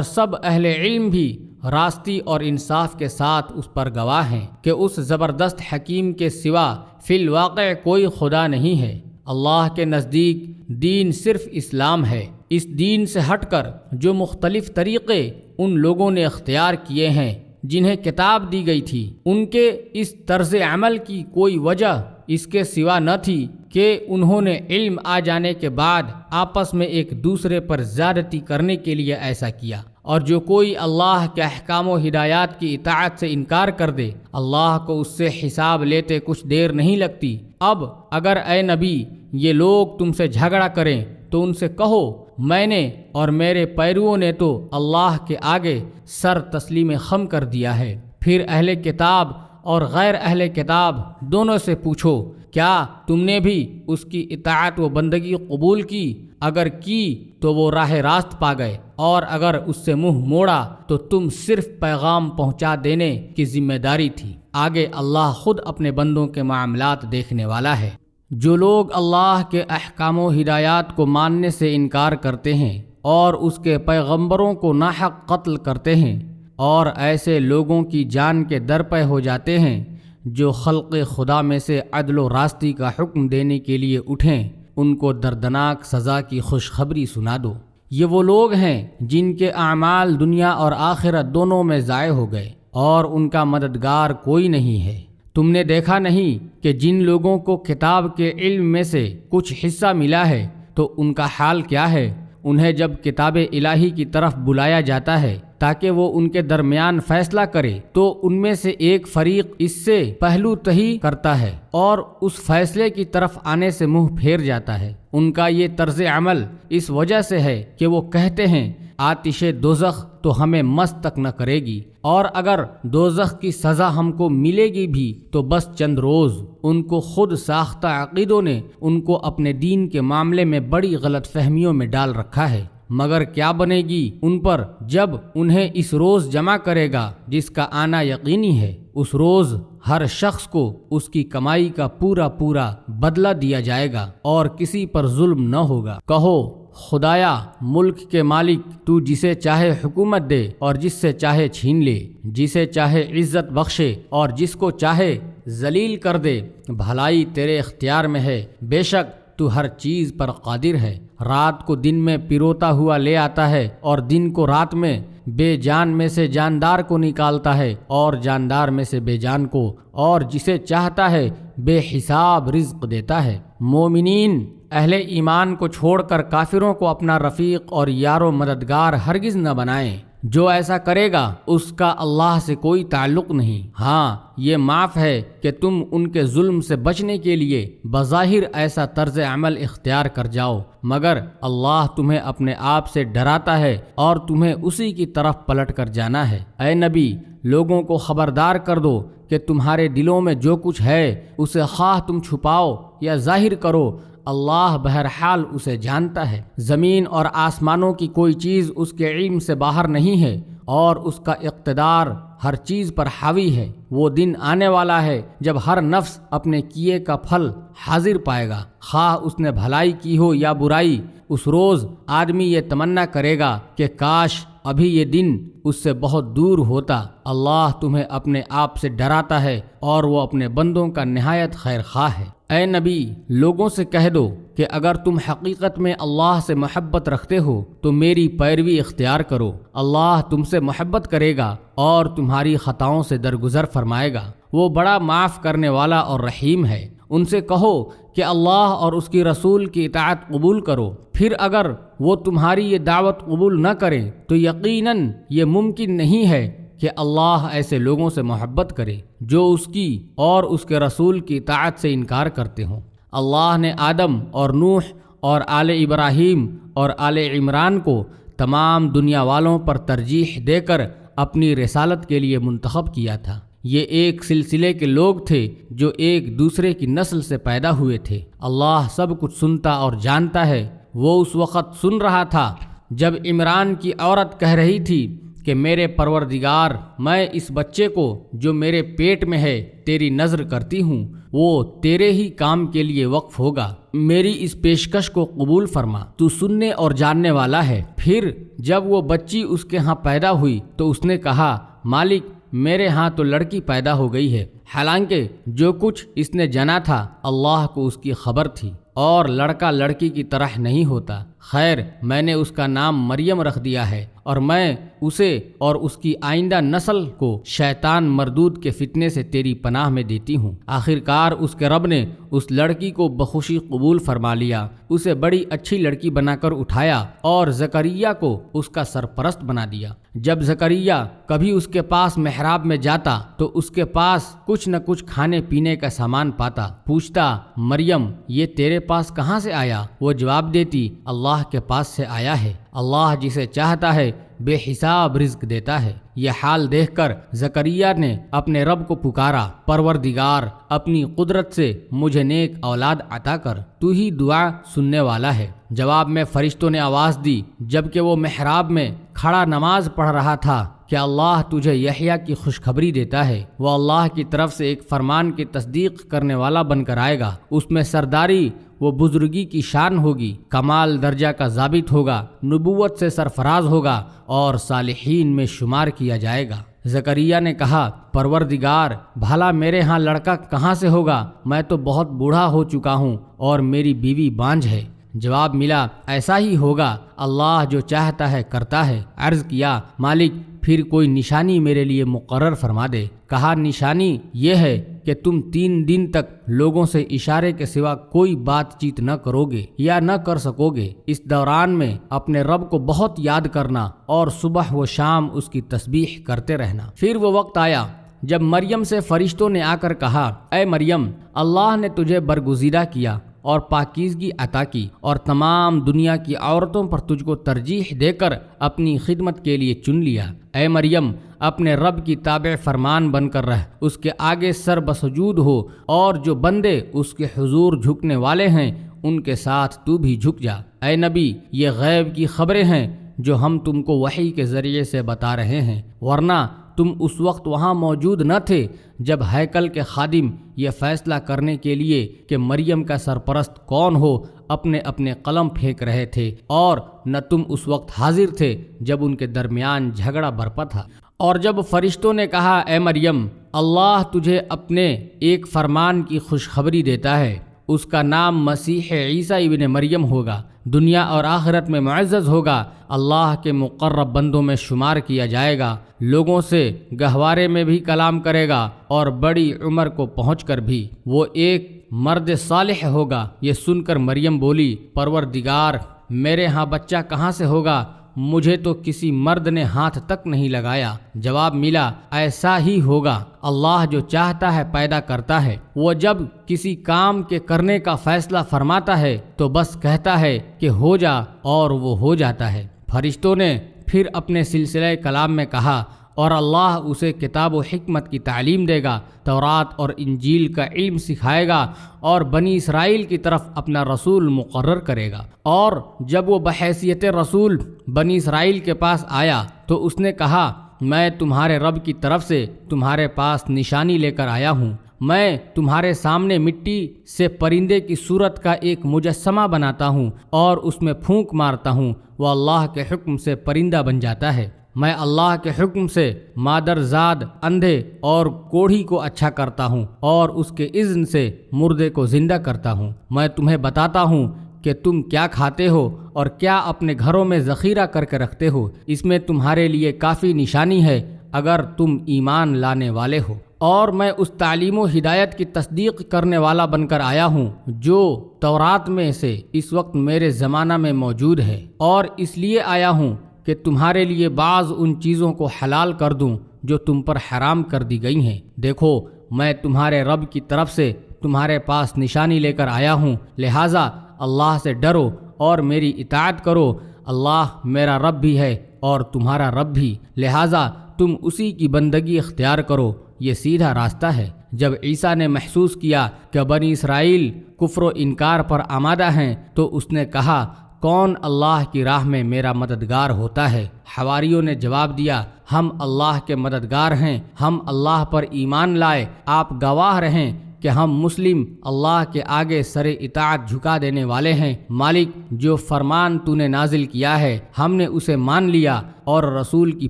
سب اہل علم بھی راستی اور انصاف کے ساتھ اس پر گواہ ہیں کہ اس زبردست حکیم کے سوا فی الواقع کوئی خدا نہیں ہے۔ اللہ کے نزدیک دین صرف اسلام ہے۔ اس دین سے ہٹ کر جو مختلف طریقے ان لوگوں نے اختیار کیے ہیں جنہیں کتاب دی گئی تھی، ان کے اس طرز عمل کی کوئی وجہ اس کے سوا نہ تھی کہ انہوں نے علم آ جانے کے بعد آپس میں ایک دوسرے پر زیادتی کرنے کے لیے ایسا کیا۔ اور جو کوئی اللہ کے احکام و ہدایات کی اطاعت سے انکار کر دے، اللہ کو اس سے حساب لیتے کچھ دیر نہیں لگتی۔ اب اگر اے نبی یہ لوگ تم سے جھگڑا کریں تو ان سے کہو میں نے اور میرے پیرووں نے تو اللہ کے آگے سر تسلیم خم کر دیا ہے۔ پھر اہل کتاب اور غیر اہل کتاب دونوں سے پوچھو کیا تم نے بھی اس کی اطاعت و بندگی قبول کی؟ اگر کی تو وہ راہ راست پا گئے، اور اگر اس سے منہ موڑا تو تم صرف پیغام پہنچا دینے کی ذمہ داری تھی۔ آگے اللہ خود اپنے بندوں کے معاملات دیکھنے والا ہے۔ جو لوگ اللہ کے احکام و ہدایات کو ماننے سے انکار کرتے ہیں اور اس کے پیغمبروں کو ناحق قتل کرتے ہیں، اور ایسے لوگوں کی جان کے درپے ہو جاتے ہیں جو خلق خدا میں سے عدل و راستی کا حکم دینے کے لیے اٹھیں، ان کو دردناک سزا کی خوشخبری سنا دو۔ یہ وہ لوگ ہیں جن کے اعمال دنیا اور آخرت دونوں میں ضائع ہو گئے، اور ان کا مددگار کوئی نہیں ہے۔ تم نے دیکھا نہیں کہ جن لوگوں کو کتاب کے علم میں سے کچھ حصہ ملا ہے تو ان کا حال کیا ہے؟ انہیں جب کتاب الہی کی طرف بلایا جاتا ہے تاکہ وہ ان کے درمیان فیصلہ کرے تو ان میں سے ایک فریق اس سے پہلو تہی کرتا ہے اور اس فیصلے کی طرف آنے سے منہ پھیر جاتا ہے۔ ان کا یہ طرز عمل اس وجہ سے ہے کہ وہ کہتے ہیں آتش دوزخ تو ہمیں مس تک نہ کرے گی، اور اگر دوزخ کی سزا ہم کو ملے گی بھی تو بس چند روز۔ ان کو خود ساختہ عقیدوں نے ان کو اپنے دین کے معاملے میں بڑی غلط فہمیوں میں ڈال رکھا ہے، مگر کیا بنے گی ان پر جب انہیں اس روز جمع کرے گا جس کا آنا یقینی ہے۔ اس روز ہر شخص کو اس کی کمائی کا پورا پورا بدلہ دیا جائے گا اور کسی پر ظلم نہ ہوگا۔ کہو خدایا ملک کے مالک، تو جسے چاہے حکومت دے اور جس سے چاہے چھین لے، جسے چاہے عزت بخشے اور جس کو چاہے ذلیل کر دے، بھلائی تیرے اختیار میں ہے، بے شک تو ہر چیز پر قادر ہے۔ رات کو دن میں پیروتا ہوا لے آتا ہے اور دن کو رات میں، بے جان میں سے جاندار کو نکالتا ہے اور جاندار میں سے بے جان کو، اور جسے چاہتا ہے بے حساب رزق دیتا ہے۔ مومنین اہل ایمان کو چھوڑ کر کافروں کو اپنا رفیق اور یار و مددگار ہرگز نہ بنائیں۔ جو ایسا کرے گا اس کا اللہ سے کوئی تعلق نہیں۔ ہاں یہ معاف ہے کہ تم ان کے ظلم سے بچنے کے لیے بظاہر ایسا طرز عمل اختیار کر جاؤ، مگر اللہ تمہیں اپنے آپ سے ڈراتا ہے اور تمہیں اسی کی طرف پلٹ کر جانا ہے۔ اے نبی لوگوں کو خبردار کر دو کہ تمہارے دلوں میں جو کچھ ہے اسے خواہ تم چھپاؤ یا ظاہر کرو، اللہ بہرحال اسے جانتا ہے۔ زمین اور آسمانوں کی کوئی چیز اس کے علم سے باہر نہیں ہے، اور اس کا اقتدار ہر چیز پر حاوی ہے۔ وہ دن آنے والا ہے جب ہر نفس اپنے کیے کا پھل حاضر پائے گا، خواہ اس نے بھلائی کی ہو یا برائی۔ اس روز آدمی یہ تمنا کرے گا کہ کاش ابھی یہ دن اس سے بہت دور ہوتا۔ اللہ تمہیں اپنے آپ سے ڈراتا ہے اور وہ اپنے بندوں کا نہایت خیر خواہ ہے۔ اے نبی، لوگوں سے کہہ دو کہ اگر تم حقیقت میں اللہ سے محبت رکھتے ہو تو میری پیروی اختیار کرو۔ اللہ تم سے محبت کرے گا اور تمہاری خطاؤں سے درگزر فرمائے گا۔ وہ بڑا معاف کرنے والا اور رحیم ہے۔ ان سے کہو کہ اللہ اور اس کی رسول کی اطاعت قبول کرو، پھر اگر وہ تمہاری یہ دعوت قبول نہ کریں تو یقیناً یہ ممکن نہیں ہے کہ اللہ ایسے لوگوں سے محبت کرے جو اس کی اور اس کے رسول کی اطاعت سے انکار کرتے ہوں۔ اللہ نے آدم اور نوح اور آل ابراہیم اور آل عمران کو تمام دنیا والوں پر ترجیح دے کر اپنی رسالت کے لیے منتخب کیا تھا۔ یہ ایک سلسلے کے لوگ تھے جو ایک دوسرے کی نسل سے پیدا ہوئے تھے۔ اللہ سب کچھ سنتا اور جانتا ہے۔ وہ اس وقت سن رہا تھا جب عمران کی عورت کہہ رہی تھی کہ میرے پروردگار، میں اس بچے کو جو میرے پیٹ میں ہے تیری نذر کرتی ہوں، وہ تیرے ہی کام کے لیے وقف ہوگا، میری اس پیشکش کو قبول فرما، تو سننے اور جاننے والا ہے۔ پھر جب وہ بچی اس کے ہاں پیدا ہوئی تو اس نے کہا، مالک میرے ہاں تو لڑکی پیدا ہو گئی ہے، حالانکہ جو کچھ اس نے جنا تھا اللہ کو اس کی خبر تھی، اور لڑکا لڑکی کی طرح نہیں ہوتا۔ خیر، میں نے اس کا نام مریم رکھ دیا ہے، اور میں اسے اور اس کی آئندہ نسل کو شیطان مردود کے فتنے سے تیری پناہ میں دیتی ہوں۔ آخرکار اس کے رب نے اس لڑکی کو بخوشی قبول فرما لیا، اسے بڑی اچھی لڑکی بنا کر اٹھایا اور زکریا کو اس کا سرپرست بنا دیا۔ جب زکریا کبھی اس کے پاس محراب میں جاتا تو اس کے پاس کچھ نہ کچھ کھانے پینے کا سامان پاتا۔ پوچھتا، مریم یہ تیرے پاس کہاں سے آیا؟ وہ جواب دیتی، اللہ کے پاس سے آیا ہے، اللہ جسے چاہتا ہے بے حساب رزق دیتا ہے۔ یہ حال دیکھ کر زکریا نے اپنے رب کو پکارا، پروردگار اپنی قدرت سے مجھے نیک اولاد عطا کر، تو ہی دعا سننے والا ہے۔ جواب میں فرشتوں نے آواز دی جبکہ وہ محراب میں کھڑا نماز پڑھ رہا تھا کہ اللہ تجھے یحییٰ کی خوشخبری دیتا ہے، وہ اللہ کی طرف سے ایک فرمان کی تصدیق کرنے والا بن کر آئے گا، اس میں سرداری وہ بزرگی کی شان ہوگی، کمال درجہ کا ضابط ہوگا، نبوت سے سرفراز ہوگا اور صالحین میں شمار کیا جائے گا۔ زکریا نے کہا، پروردگار بھلا میرے ہاں لڑکا کہاں سے ہوگا؟ میں تو بہت بوڑھا ہو چکا ہوں اور میری بیوی بانجھ ہے۔ جواب ملا، ایسا ہی ہوگا، اللہ جو چاہتا ہے کرتا ہے۔ عرض کیا، مالک پھر کوئی نشانی میرے لیے مقرر فرما دے۔ کہا، نشانی یہ ہے کہ تم 3 دن تک لوگوں سے اشارے کے سوا کوئی بات چیت نہ کرو گے یا نہ کر سکو گے۔ اس دوران میں اپنے رب کو بہت یاد کرنا اور صبح و شام اس کی تسبیح کرتے رہنا۔ پھر وہ وقت آیا جب مریم سے فرشتوں نے آ کر کہا، اے مریم، اللہ نے تجھے برگزیدہ کیا اور پاکیزگی عطا کی اور تمام دنیا کی عورتوں پر تجھ کو ترجیح دے کر اپنی خدمت کے لیے چن لیا۔ اے مریم، اپنے رب کی تابع فرمان بن کر رہ، اس کے آگے سر بسجود ہو، اور جو بندے اس کے حضور جھکنے والے ہیں ان کے ساتھ تو بھی جھک جا۔ اے نبی، یہ غیب کی خبریں ہیں جو ہم تم کو وحی کے ذریعے سے بتا رہے ہیں، ورنہ تم اس وقت وہاں موجود نہ تھے جب ہیکل کے خادم یہ فیصلہ کرنے کے لیے کہ مریم کا سرپرست کون ہو اپنے اپنے قلم پھینک رہے تھے، اور نہ تم اس وقت حاضر تھے جب ان کے درمیان جھگڑا برپا تھا۔ اور جب فرشتوں نے کہا، اے مریم، اللہ تجھے اپنے ایک فرمان کی خوشخبری دیتا ہے، اس کا نام مسیح عیسیٰ ابن مریم ہوگا، دنیا اور آخرت میں معزز ہوگا، اللہ کے مقرب بندوں میں شمار کیا جائے گا، لوگوں سے گہوارے میں بھی کلام کرے گا اور بڑی عمر کو پہنچ کر بھی وہ ایک مرد صالح ہوگا۔ یہ سن کر مریم بولی، پروردگار میرے ہاں بچہ کہاں سے ہوگا؟ مجھے تو کسی مرد نے ہاتھ تک نہیں لگایا۔ جواب ملا، ایسا ہی ہوگا، اللہ جو چاہتا ہے پیدا کرتا ہے، وہ جب کسی کام کے کرنے کا فیصلہ فرماتا ہے تو بس کہتا ہے کہ ہو جا، اور وہ ہو جاتا ہے۔ فرشتوں نے پھر اپنے سلسلہ کلام میں کہا، اور اللہ اسے کتاب و حکمت کی تعلیم دے گا، تورات اور انجیل کا علم سکھائے گا، اور بنی اسرائیل کی طرف اپنا رسول مقرر کرے گا۔ اور جب وہ بحیثیت رسول بنی اسرائیل کے پاس آیا تو اس نے کہا، میں تمہارے رب کی طرف سے تمہارے پاس نشانی لے کر آیا ہوں۔ میں تمہارے سامنے مٹی سے پرندے کی صورت کا ایک مجسمہ بناتا ہوں اور اس میں پھونک مارتا ہوں، وہ اللہ کے حکم سے پرندہ بن جاتا ہے۔ میں اللہ کے حکم سے مادرزاد اندھے اور کوڑھی کو اچھا کرتا ہوں اور اس کے اذن سے مردے کو زندہ کرتا ہوں۔ میں تمہیں بتاتا ہوں کہ تم کیا کھاتے ہو اور کیا اپنے گھروں میں ذخیرہ کر کے رکھتے ہو، اس میں تمہارے لیے کافی نشانی ہے اگر تم ایمان لانے والے ہو۔ اور میں اس تعلیم و ہدایت کی تصدیق کرنے والا بن کر آیا ہوں جو تورات میں سے اس وقت میرے زمانہ میں موجود ہے، اور اس لیے آیا ہوں کہ تمہارے لیے بعض ان چیزوں کو حلال کر دوں جو تم پر حرام کر دی گئی ہیں۔ دیکھو، میں تمہارے رب کی طرف سے تمہارے پاس نشانی لے کر آیا ہوں، لہٰذا اللہ سے ڈرو اور میری اطاعت کرو۔ اللہ میرا رب بھی ہے اور تمہارا رب بھی، لہٰذا تم اسی کی بندگی اختیار کرو، یہ سیدھا راستہ ہے۔ جب عیسیٰ نے محسوس کیا کہ بنی اسرائیل کفر و انکار پر آمادہ ہیں تو اس نے کہا، کون اللہ کی راہ میں میرا مددگار ہوتا ہے؟ حواریوں نے جواب دیا، ہم اللہ کے مددگار ہیں، ہم اللہ پر ایمان لائے، آپ گواہ رہیں کہ ہم مسلم اللہ کے آگے سر اطاعت جھکا دینے والے ہیں۔ مالک، جو فرمان تو نے نازل کیا ہے ہم نے اسے مان لیا اور رسول کی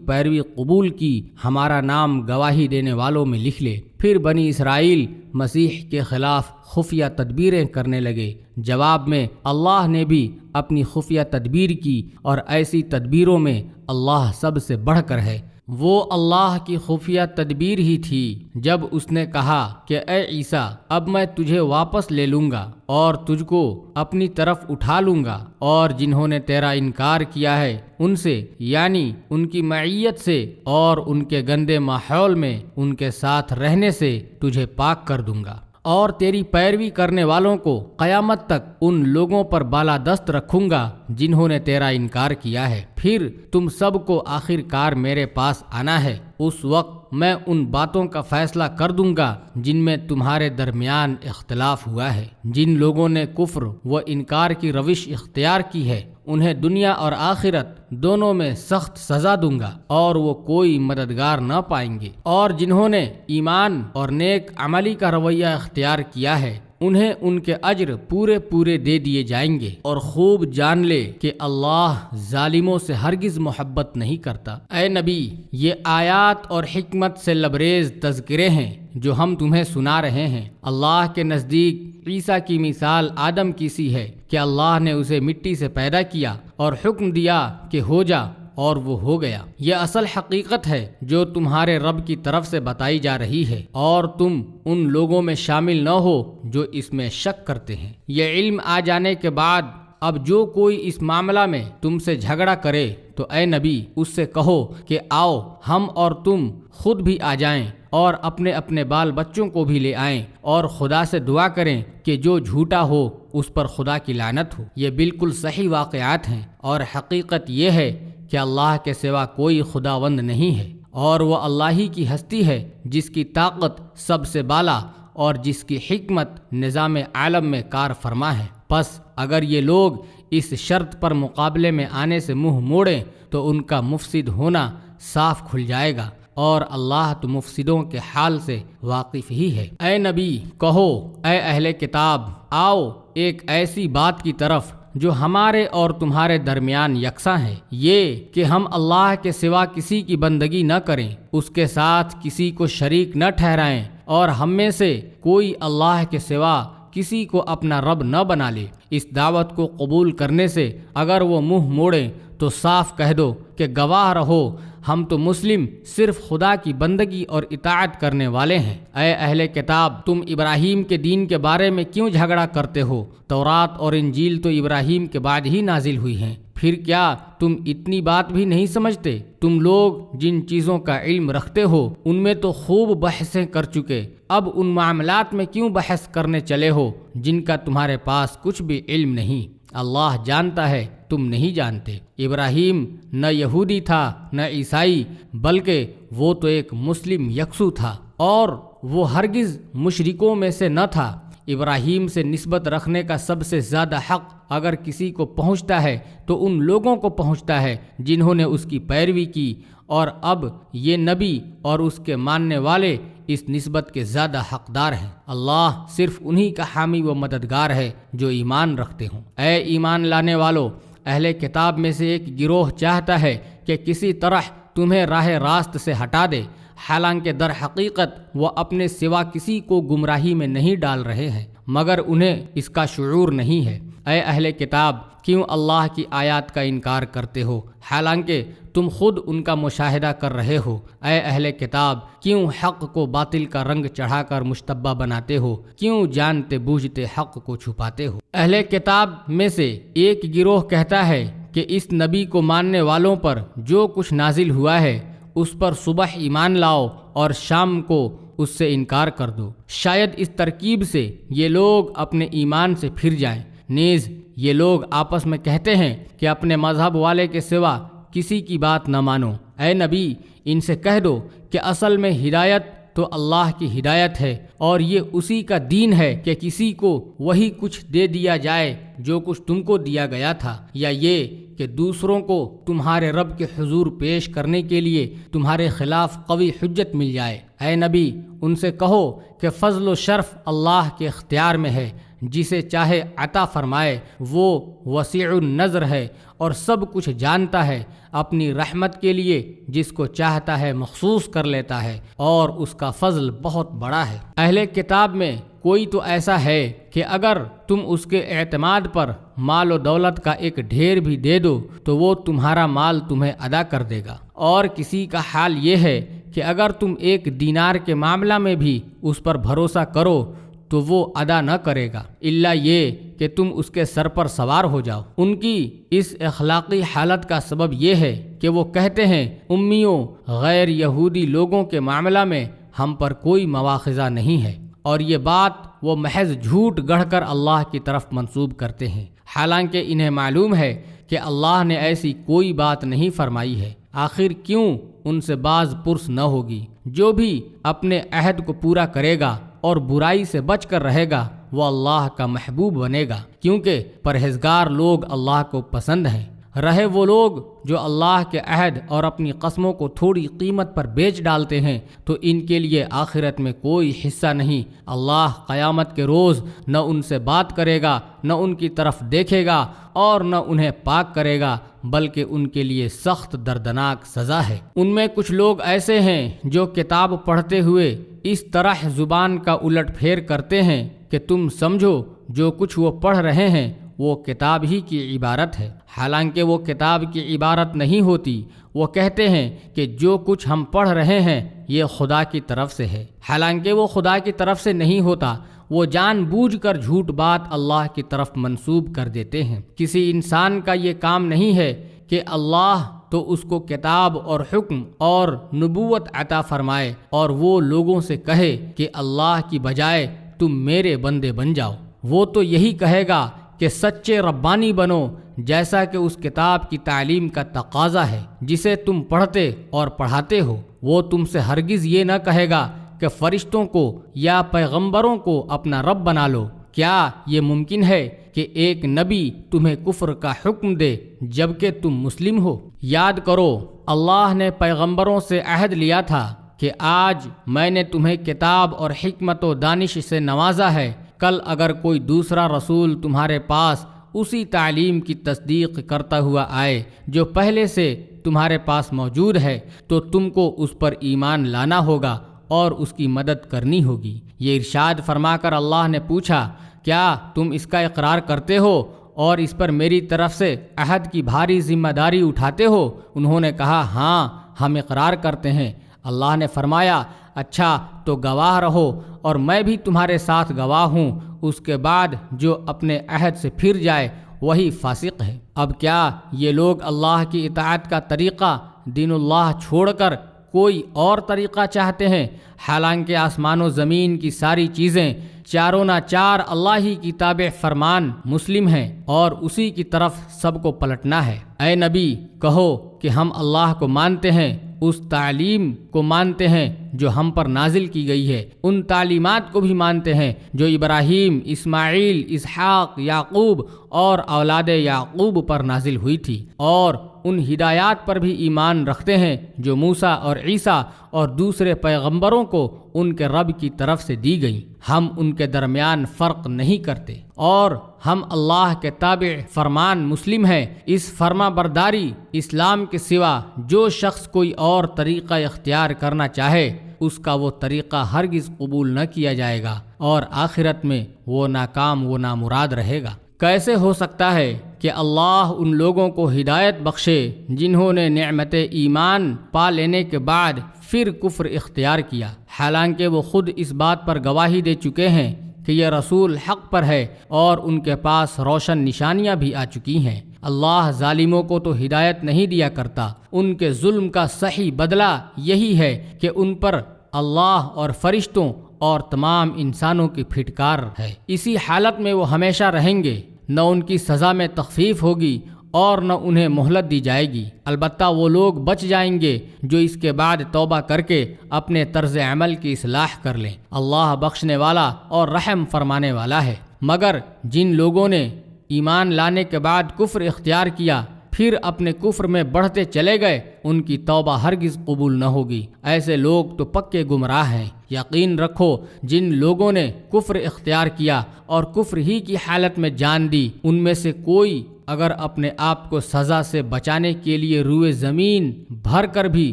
پیروی قبول کی، ہمارا نام گواہی دینے والوں میں لکھ لے۔ پھر بنی اسرائیل مسیح کے خلاف خفیہ تدبیریں کرنے لگے۔ جواب میں اللہ نے بھی اپنی خفیہ تدبیر کی، اور ایسی تدبیروں میں اللہ سب سے بڑھ کر ہے۔ وہ اللہ کی خفیہ تدبیر ہی تھی جب اس نے کہا کہ اے عیسیٰ، اب میں تجھے واپس لے لوں گا اور تجھ کو اپنی طرف اٹھا لوں گا، اور جنہوں نے تیرا انکار کیا ہے ان سے، یعنی ان کی معیت سے اور ان کے گندے ماحول میں ان کے ساتھ رہنے سے تجھے پاک کر دوں گا، اور تیری پیروی کرنے والوں کو قیامت تک ان لوگوں پر بالادست رکھوں گا جنہوں نے تیرا انکار کیا ہے۔ پھر تم سب کو آخر کار میرے پاس آنا ہے، اس وقت میں ان باتوں کا فیصلہ کر دوں گا جن میں تمہارے درمیان اختلاف ہوا ہے۔ جن لوگوں نے کفر و انکار کی روش اختیار کی ہے انہیں دنیا اور آخرت دونوں میں سخت سزا دوں گا، اور وہ کوئی مددگار نہ پائیں گے۔ اور جنہوں نے ایمان اور نیک عملی کا رویہ اختیار کیا ہے انہیں ان کے اجر پورے پورے دے دیے جائیں گے، اور خوب جان لے کہ اللہ ظالموں سے ہرگز محبت نہیں کرتا۔ اے نبی، یہ آیات اور حکمت سے لبریز تذکرے ہیں جو ہم تمہیں سنا رہے ہیں۔ اللہ کے نزدیک عیسیٰ کی مثال آدم کی سی ہے کہ اللہ نے اسے مٹی سے پیدا کیا اور حکم دیا کہ ہو جا، اور وہ ہو گیا۔ یہ اصل حقیقت ہے جو تمہارے رب کی طرف سے بتائی جا رہی ہے، اور تم ان لوگوں میں شامل نہ ہو جو اس میں شک کرتے ہیں۔ یہ علم آ جانے کے بعد اب جو کوئی اس معاملہ میں تم سے جھگڑا کرے تو اے نبی اس سے کہو کہ آؤ ہم اور تم خود بھی آ جائیں اور اپنے اپنے بال بچوں کو بھی لے آئیں، اور خدا سے دعا کریں کہ جو جھوٹا ہو اس پر خدا کی لعنت ہو۔ یہ بالکل صحیح واقعات ہیں، اور حقیقت یہ ہے کہ اللہ کے سوا کوئی خداوند نہیں ہے، اور وہ اللہ ہی کی ہستی ہے جس کی طاقت سب سے بالا اور جس کی حکمت نظام عالم میں کار فرما ہے۔ پس اگر یہ لوگ اس شرط پر مقابلے میں آنے سے منہ موڑیں تو ان کا مفسد ہونا صاف کھل جائے گا، اور اللہ تو مفسدوں کے حال سے واقف ہی ہے۔ اے نبی کہو، اے اہل کتاب، آؤ ایک ایسی بات کی طرف جو ہمارے اور تمہارے درمیان یکساں ہے، یہ کہ ہم اللہ کے سوا کسی کی بندگی نہ کریں، اس کے ساتھ کسی کو شریک نہ ٹھہرائیں، اور ہم میں سے کوئی اللہ کے سوا کسی کو اپنا رب نہ بنا لے۔ اس دعوت کو قبول کرنے سے اگر وہ منہ موڑیں تو صاف کہہ دو کہ گواہ رہو ہم تو مسلم صرف خدا کی بندگی اور اطاعت کرنے والے ہیں۔ اے اہل کتاب، تم ابراہیم کے دین کے بارے میں کیوں جھگڑا کرتے ہو؟ تورات اور انجیل تو ابراہیم کے بعد ہی نازل ہوئی ہیں، پھر کیا تم اتنی بات بھی نہیں سمجھتے؟ تم لوگ جن چیزوں کا علم رکھتے ہو ان میں تو خوب بحثیں کر چکے، اب ان معاملات میں کیوں بحث کرنے چلے ہو جن کا تمہارے پاس کچھ بھی علم نہیں؟ اللہ جانتا ہے تم نہیں جانتے۔ ابراہیم نہ یہودی تھا نہ عیسائی، بلکہ وہ تو ایک مسلم یکسو تھا، اور وہ ہرگز مشرکوں میں سے نہ تھا۔ ابراہیم سے نسبت رکھنے کا سب سے زیادہ حق اگر کسی کو پہنچتا ہے تو ان لوگوں کو پہنچتا ہے جنہوں نے اس کی پیروی کی، اور اب یہ نبی اور اس کے ماننے والے اس نسبت کے زیادہ حقدار ہیں۔ اللہ صرف انہی کا حامی و مددگار ہے جو ایمان رکھتے ہوں۔ اے ایمان لانے والو، اہل کتاب میں سے ایک گروہ چاہتا ہے کہ کسی طرح تمہیں راہ راست سے ہٹا دے، حالانکہ در حقیقت وہ اپنے سوا کسی کو گمراہی میں نہیں ڈال رہے ہیں مگر انہیں اس کا شعور نہیں ہے۔ اے اہل کتاب، کیوں اللہ کی آیات کا انکار کرتے ہو حالانکہ تم خود ان کا مشاہدہ کر رہے ہو؟ اے اہل کتاب، کیوں حق کو باطل کا رنگ چڑھا کر مشتبہ بناتے ہو؟ کیوں جانتے بوجھتے حق کو چھپاتے ہو؟ اہل کتاب میں سے ایک گروہ کہتا ہے کہ اس نبی کو ماننے والوں پر جو کچھ نازل ہوا ہے اس پر صبح ایمان لاؤ اور شام کو اس سے انکار کر دو، شاید اس ترکیب سے یہ لوگ اپنے ایمان سے پھر جائیں۔ نیز یہ لوگ آپس میں کہتے ہیں کہ اپنے مذہب والے کے سوا کسی کی بات نہ مانو۔ اے نبی، ان سے کہہ دو کہ اصل میں ہدایت تو اللہ کی ہدایت ہے، اور یہ اسی کا دین ہے کہ کسی کو وہی کچھ دے دیا جائے جو کچھ تم کو دیا گیا تھا، یا یہ کہ دوسروں کو تمہارے رب کے حضور پیش کرنے کے لیے تمہارے خلاف قوی حجت مل جائے۔ اے نبی، ان سے کہو کہ فضل و شرف اللہ کے اختیار میں ہے، جسے چاہے عطا فرمائے، وہ وسیع النظر ہے اور سب کچھ جانتا ہے، اپنی رحمت کے لیے جس کو چاہتا ہے مخصوص کر لیتا ہے، اور اس کا فضل بہت بڑا ہے۔ اہل کتاب میں کوئی تو ایسا ہے کہ اگر تم اس کے اعتماد پر مال و دولت کا ایک ڈھیر بھی دے دو تو وہ تمہارا مال تمہیں ادا کر دے گا، اور کسی کا حال یہ ہے کہ اگر تم ایک دینار کے معاملہ میں بھی اس پر بھروسہ کرو تو وہ ادا نہ کرے گا، الا یہ کہ تم اس کے سر پر سوار ہو جاؤ۔ ان کی اس اخلاقی حالت کا سبب یہ ہے کہ وہ کہتے ہیں امیوں غیر یہودی لوگوں کے معاملہ میں ہم پر کوئی مواخذہ نہیں ہے، اور یہ بات وہ محض جھوٹ گڑھ کر اللہ کی طرف منسوب کرتے ہیں، حالانکہ انہیں معلوم ہے کہ اللہ نے ایسی کوئی بات نہیں فرمائی ہے۔ آخر کیوں ان سے باز پرس نہ ہوگی؟ جو بھی اپنے عہد کو پورا کرے گا اور برائی سے بچ کر رہے گا وہ اللہ کا محبوب بنے گا، کیونکہ پرہیزگار لوگ اللہ کو پسند ہیں۔ رہے وہ لوگ جو اللہ کے عہد اور اپنی قسموں کو تھوڑی قیمت پر بیچ ڈالتے ہیں تو ان کے لیے آخرت میں کوئی حصہ نہیں۔ اللہ قیامت کے روز نہ ان سے بات کرے گا، نہ ان کی طرف دیکھے گا، اور نہ انہیں پاک کرے گا، بلکہ ان کے لیے سخت دردناک سزا ہے۔ ان میں کچھ لوگ ایسے ہیں جو کتاب پڑھتے ہوئے اس طرح زبان کا الٹ پھیر کرتے ہیں کہ تم سمجھو جو کچھ وہ پڑھ رہے ہیں وہ کتاب ہی کی عبارت ہے، حالانکہ وہ کتاب کی عبارت نہیں ہوتی۔ وہ کہتے ہیں کہ جو کچھ ہم پڑھ رہے ہیں یہ خدا کی طرف سے ہے، حالانکہ وہ خدا کی طرف سے نہیں ہوتا۔ وہ جان بوجھ کر جھوٹ بات اللہ کی طرف منسوب کر دیتے ہیں۔ کسی انسان کا یہ کام نہیں ہے کہ اللہ تو اس کو کتاب اور حکم اور نبوت عطا فرمائے اور وہ لوگوں سے کہے کہ اللہ کی بجائے تم میرے بندے بن جاؤ۔ وہ تو یہی کہے گا کہ سچے ربانی بنو، جیسا کہ اس کتاب کی تعلیم کا تقاضا ہے جسے تم پڑھتے اور پڑھاتے ہو۔ وہ تم سے ہرگز یہ نہ کہے گا کہ فرشتوں کو یا پیغمبروں کو اپنا رب بنا لو۔ کیا یہ ممکن ہے کہ ایک نبی تمہیں کفر کا حکم دے جبکہ تم مسلم ہو؟ یاد کرو، اللہ نے پیغمبروں سے عہد لیا تھا کہ آج میں نے تمہیں کتاب اور حکمت و دانش سے نوازا ہے، کل اگر کوئی دوسرا رسول تمہارے پاس اسی تعلیم کی تصدیق کرتا ہوا آئے جو پہلے سے تمہارے پاس موجود ہے تو تم کو اس پر ایمان لانا ہوگا اور اس کی مدد کرنی ہوگی۔ یہ ارشاد فرما کر اللہ نے پوچھا، کیا تم اس کا اقرار کرتے ہو اور اس پر میری طرف سے عہد کی بھاری ذمہ داری اٹھاتے ہو؟ انہوں نے کہا، ہاں ہم اقرار کرتے ہیں۔ اللہ نے فرمایا، اچھا تو گواہ رہو اور میں بھی تمہارے ساتھ گواہ ہوں، اس کے بعد جو اپنے عہد سے پھر جائے وہی فاسق ہے۔ اب کیا یہ لوگ اللہ کی اطاعت کا طریقہ دین اللہ چھوڑ کر کوئی اور طریقہ چاہتے ہیں، حالانکہ آسمان و زمین کی ساری چیزیں چاروں نہ چار اللہ ہی کی تابع فرمان مسلم ہیں اور اسی کی طرف سب کو پلٹنا ہے۔ اے نبی، کہو کہ ہم اللہ کو مانتے ہیں، اس تعلیم کو مانتے ہیں جو ہم پر نازل کی گئی ہے، ان تعلیمات کو بھی مانتے ہیں جو ابراہیم، اسماعیل، اسحاق، یعقوب اور اولاد یعقوب پر نازل ہوئی تھی، اور ان ہدایات پر بھی ایمان رکھتے ہیں جو موسیٰ اور عیسیٰ اور دوسرے پیغمبروں کو ان کے رب کی طرف سے دی گئیں۔ ہم ان کے درمیان فرق نہیں کرتے، اور ہم اللہ کے تابع فرمان مسلم ہیں۔ اس فرما برداری اسلام کے سوا جو شخص کوئی اور طریقہ اختیار کرنا چاہے اس کا وہ طریقہ ہرگز قبول نہ کیا جائے گا، اور آخرت میں وہ ناکام و نامراد رہے گا۔ کیسے ہو سکتا ہے کہ اللہ ان لوگوں کو ہدایت بخشے جنہوں نے نعمت ایمان پا لینے کے بعد پھر کفر اختیار کیا، حالانکہ وہ خود اس بات پر گواہی دے چکے ہیں کہ یہ رسول حق پر ہے اور ان کے پاس روشن نشانیاں بھی آ چکی ہیں۔ اللہ ظالموں کو تو ہدایت نہیں دیا کرتا، ان کے ظلم کا صحیح بدلہ یہی ہے کہ ان پر اللہ اور فرشتوں اور تمام انسانوں کی پھٹکار ہے۔ اسی حالت میں وہ ہمیشہ رہیں گے، نہ ان کی سزا میں تخفیف ہوگی اور نہ انہیں مہلت دی جائے گی۔ البتہ وہ لوگ بچ جائیں گے جو اس کے بعد توبہ کر کے اپنے طرز عمل کی اصلاح کر لیں۔ اللہ بخشنے والا اور رحم فرمانے والا ہے۔ مگر جن لوگوں نے ایمان لانے کے بعد کفر اختیار کیا پھر اپنے کفر میں بڑھتے چلے گئے، ان کی توبہ ہرگز قبول نہ ہوگی۔ ایسے لوگ تو پکے گمراہ ہیں۔ یقین رکھو جن لوگوں نے کفر اختیار کیا اور کفر ہی کی حالت میں جان دی، ان میں سے کوئی اگر اپنے آپ کو سزا سے بچانے کے لیے روئے زمین بھر کر بھی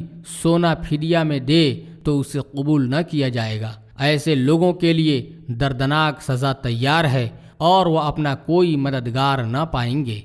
سونا فدیہ میں دے تو اسے قبول نہ کیا جائے گا۔ ایسے لوگوں کے لیے دردناک سزا تیار ہے اور وہ اپنا کوئی مددگار نہ پائیں گے۔